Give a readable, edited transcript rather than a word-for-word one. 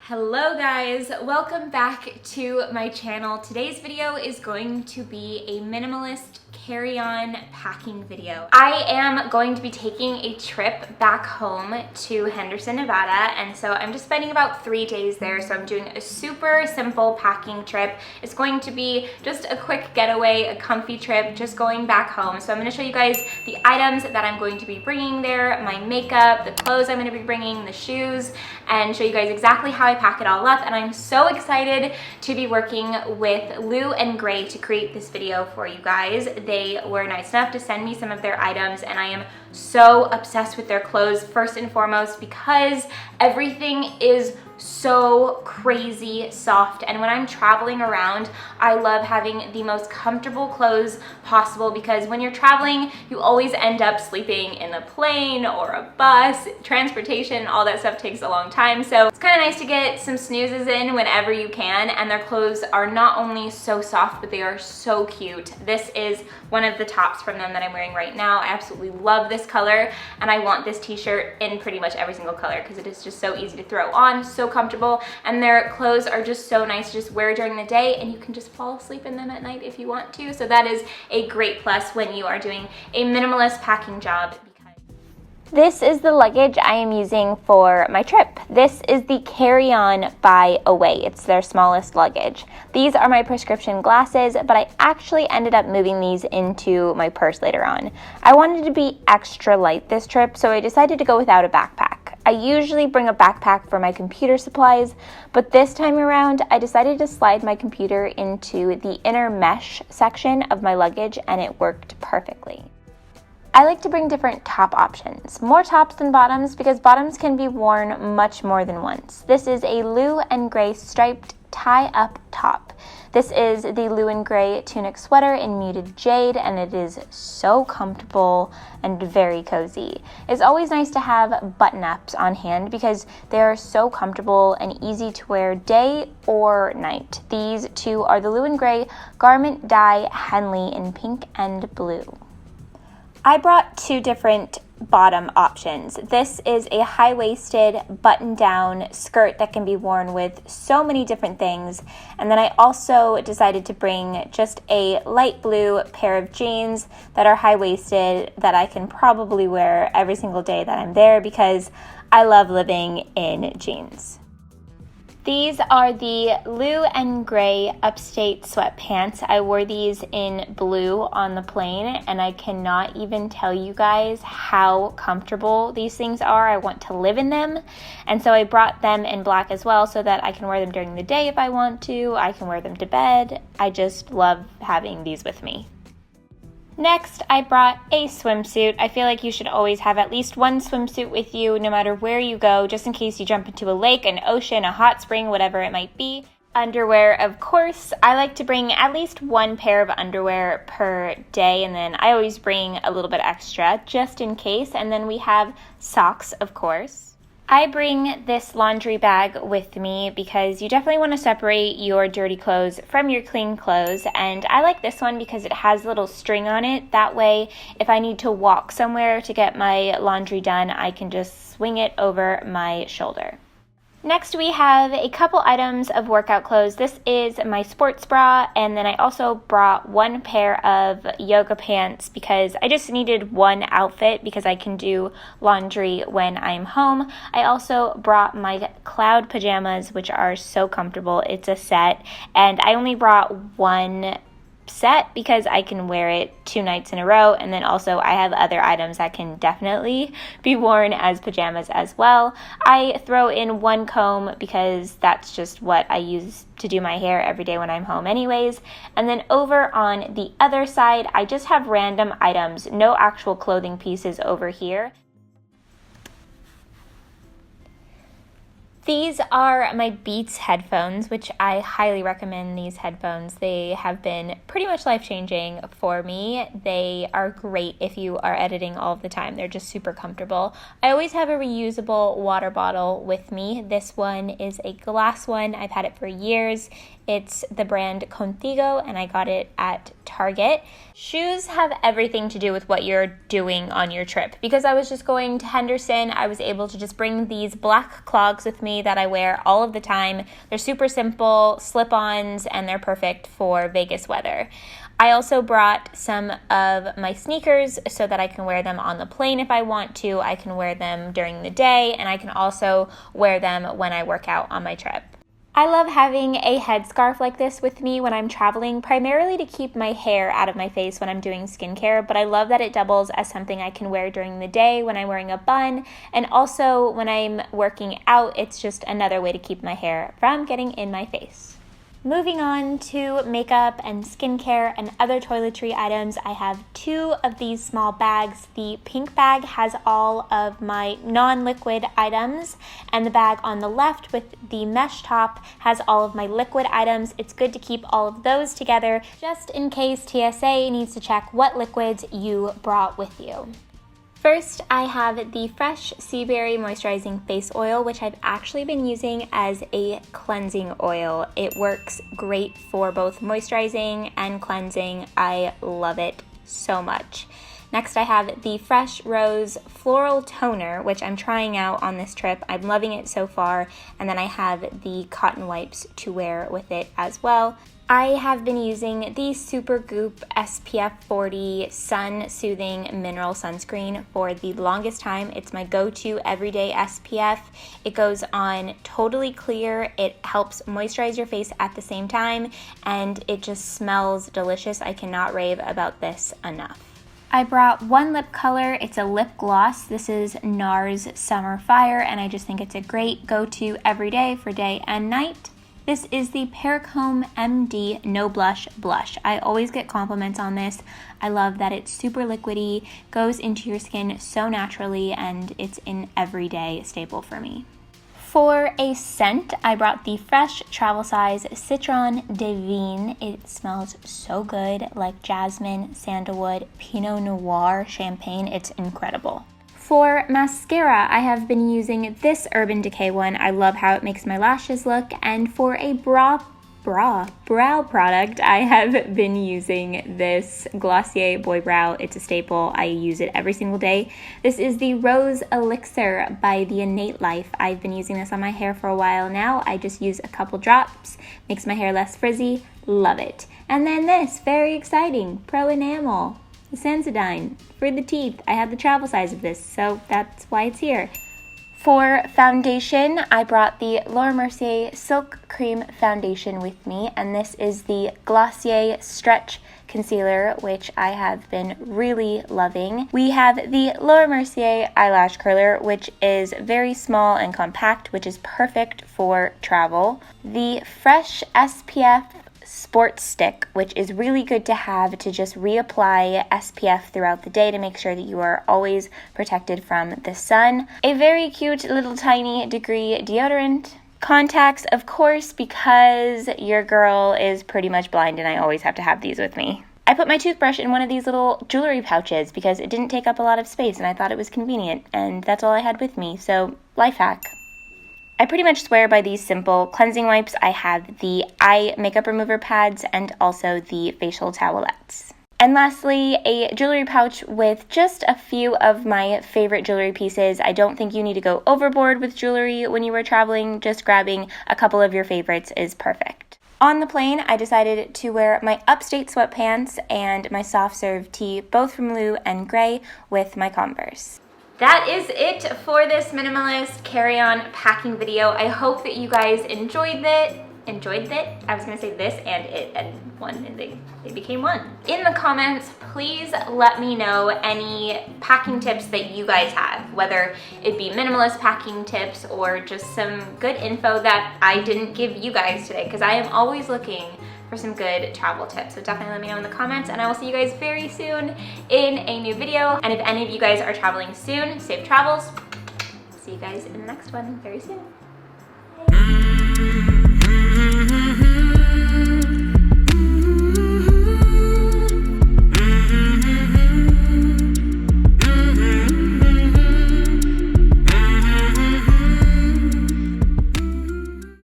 Hello guys, welcome back to my channel. Today's video is going to be a minimalist carry-on packing video. I am going to be taking a trip back home to Henderson, Nevada, and so I'm just spending about 3 days there, so I'm doing a super simple packing trip. It's going to be just a quick getaway, a comfy trip, just going back home. So I'm going to show you guys the items that I'm going to be bringing there, my makeup, the clothes I'm going to be bringing, the shoes, and show you guys exactly how I pack it all up. And I'm so excited to be working with Lou and Gray to create this video for you guys. They were nice enough to send me some of their items, and I am so obsessed with their clothes, first and foremost because everything is so crazy soft, and when I'm traveling around, I love having the most comfortable clothes possible because when you're traveling, you always end up sleeping in a plane or a bus. Transportation, all that stuff takes a long time, so it's kind of nice to get some snoozes in whenever you can, and their clothes are not only so soft, but they are so cute. This is one of the tops from them that I'm wearing right now. I absolutely love this color, and I want this t-shirt in pretty much every single color because it is just so easy to throw on, so comfortable, and their clothes are just so nice to just wear during the day, and you can just fall asleep in them at night if you want to. So that is a great plus when you are doing a minimalist packing job. This is the luggage I am using for my trip. This is the carry-on by Away. It's their smallest luggage. These are my prescription glasses, but I actually ended up moving these into my purse later on. I wanted to be extra light this trip, so I decided to go without a backpack. I usually bring a backpack for my computer supplies, but this time around, I decided to slide my computer into the inner mesh section of my luggage, and it worked perfectly. I like to bring different top options, more tops than bottoms because bottoms can be worn much more than once. This is a Lou and Gray striped tie-up top. This is the Lou and Gray tunic sweater in muted jade, and it is so comfortable and very cozy. It's always nice to have button-ups on hand because they are so comfortable and easy to wear day or night. These two are the Lou and Gray garment dye Henley in pink and blue. I brought two different bottom options. This is a high-waisted button-down skirt that can be worn with so many different things. And then I also decided to bring just a light blue pair of jeans that are high-waisted that I can probably wear every single day that I'm there because I love living in jeans. These are the Lou and Gray upstate sweatpants. I wore these in blue on the plane, and I cannot even tell you guys how comfortable these things are. I want to live in them, and so I brought them in black as well so that I can wear them during the day if I want to. I can wear them to bed. I just love having these with me. Next, I brought a swimsuit. I feel like you should always have at least one swimsuit with you no matter where you go, just in case you jump into a lake, an ocean, a hot spring, whatever it might be. Underwear, of course. I like to bring at least one pair of underwear per day, and then I always bring a little bit extra just in case. And then we have socks, of course. I bring this laundry bag with me because you definitely want to separate your dirty clothes from your clean clothes, and I like this one because it has a little string on it. That way, if I need to walk somewhere to get my laundry done, I can just swing it over my shoulder. Next, we have a couple items of workout clothes. This is my sports bra, and then I also brought one pair of yoga pants because I just needed one outfit because I can do laundry when I'm home. I also brought my cloud pajamas, which are so comfortable. It's a set, and I only brought one set because I can wear it 2 nights in a row, and then also I have other items that can definitely be worn as pajamas as well. I throw in one comb because that's just what I use to do my hair every day when I'm home anyways. And then over on the other side, I just have random items, no actual clothing pieces over here. These are my Beats headphones, which I highly recommend these headphones. They have been pretty much life-changing for me. They are great if you are editing all of the time. They're just super comfortable. I always have a reusable water bottle with me. This one is a glass one. I've had it for years. It's the brand Contigo, and I got it at Target. Shoes have everything to do with what you're doing on your trip. Because I was just going to Henderson, I was able to just bring these black clogs with me me that I wear all of the time. They're super simple, slip-ons, and they're perfect for Vegas weather. I also brought some of my sneakers so that I can wear them on the plane if I want to. I can wear them during the day, and I can also wear them when I work out on my trip. I love having a headscarf like this with me when I'm traveling, primarily to keep my hair out of my face when I'm doing skincare, but I love that it doubles as something I can wear during the day when I'm wearing a bun, and also when I'm working out, it's just another way to keep my hair from getting in my face. Moving on to makeup and skincare and other toiletry items, I have 2 of these small bags. The pink bag has all of my non-liquid items, and the bag on the left with the mesh top has all of my liquid items. It's good to keep all of those together just in case TSA needs to check what liquids you brought with you. First, I have the Fresh Sea Berry Moisturizing Face Oil, which I've actually been using as a cleansing oil. It works great for both moisturizing and cleansing. I love it so much. Next, I have the Fresh Rose Floral Toner, which I'm trying out on this trip. I'm loving it so far. And then I have the cotton wipes to wear with it as well. I have been using the Supergoop SPF 40 Sun Soothing Mineral Sunscreen for the longest time. It's my go-to everyday SPF. It goes on totally clear. It helps moisturize your face at the same time, and it just smells delicious. I cannot rave about this enough. I brought one lip color. It's a lip gloss. This is NARS Summer Fire, and I just think it's a great go-to every day for day and night. This is the Pericome MD No Blush Blush. I always get compliments on this. I love that it's super liquidy, goes into your skin so naturally, and it's an everyday staple for me. For a scent, I brought the Fresh Travel Size Citron Divine. It smells so good, like jasmine, sandalwood, Pinot Noir, champagne. It's incredible. For mascara, I have been using this Urban Decay one. I love how it makes my lashes look. And for a brow product, I have been using this Glossier Boy Brow. It's a staple. I use it every single day. This is the Rose Elixir by The Innate Life. I've been using this on my hair for a while now. I just use a couple drops, makes my hair less frizzy. Love it. And then this, very exciting, Pro Enamel. The Sensodyne for the teeth. I had the travel size of this, so that's why it's here. For foundation, I brought the Laura Mercier Silk Cream Foundation with me, and this is the Glossier Stretch Concealer, which I have been really loving. We have the Laura Mercier Eyelash Curler, which is very small and compact, which is perfect for travel. The Fresh SPF Sports Stick, which is really good to have to just reapply SPF throughout the day to make sure that you are always protected from the sun. A very cute little tiny degree deodorant. Contacts, of course, because your girl is pretty much blind and I always have to have these with me. I put my toothbrush in one of these little jewelry pouches because it didn't take up a lot of space and I thought it was convenient, and that's all I had with me, so life hack. I pretty much swear by these simple cleansing wipes. I have the eye makeup remover pads and also the facial towelettes. And lastly, a jewelry pouch with just a few of my favorite jewelry pieces. I don't think you need to go overboard with jewelry when you are traveling. Just grabbing a couple of your favorites is perfect. On the plane, I decided to wear my Upstate sweatpants and my soft serve tee, both from Lou and Gray, with my Converse. That is it for this minimalist carry-on packing video. I hope that you guys enjoyed it. I was gonna say this and it and one, and they became one. In the comments, please let me know any packing tips that you guys have, whether it be minimalist packing tips or just some good info that I didn't give you guys today, because I am always looking for some good travel tips. So definitely let me know in the comments, and I will see you guys very soon in a new video. And if any of you guys are traveling soon, safe travels. See you guys in the next one very soon.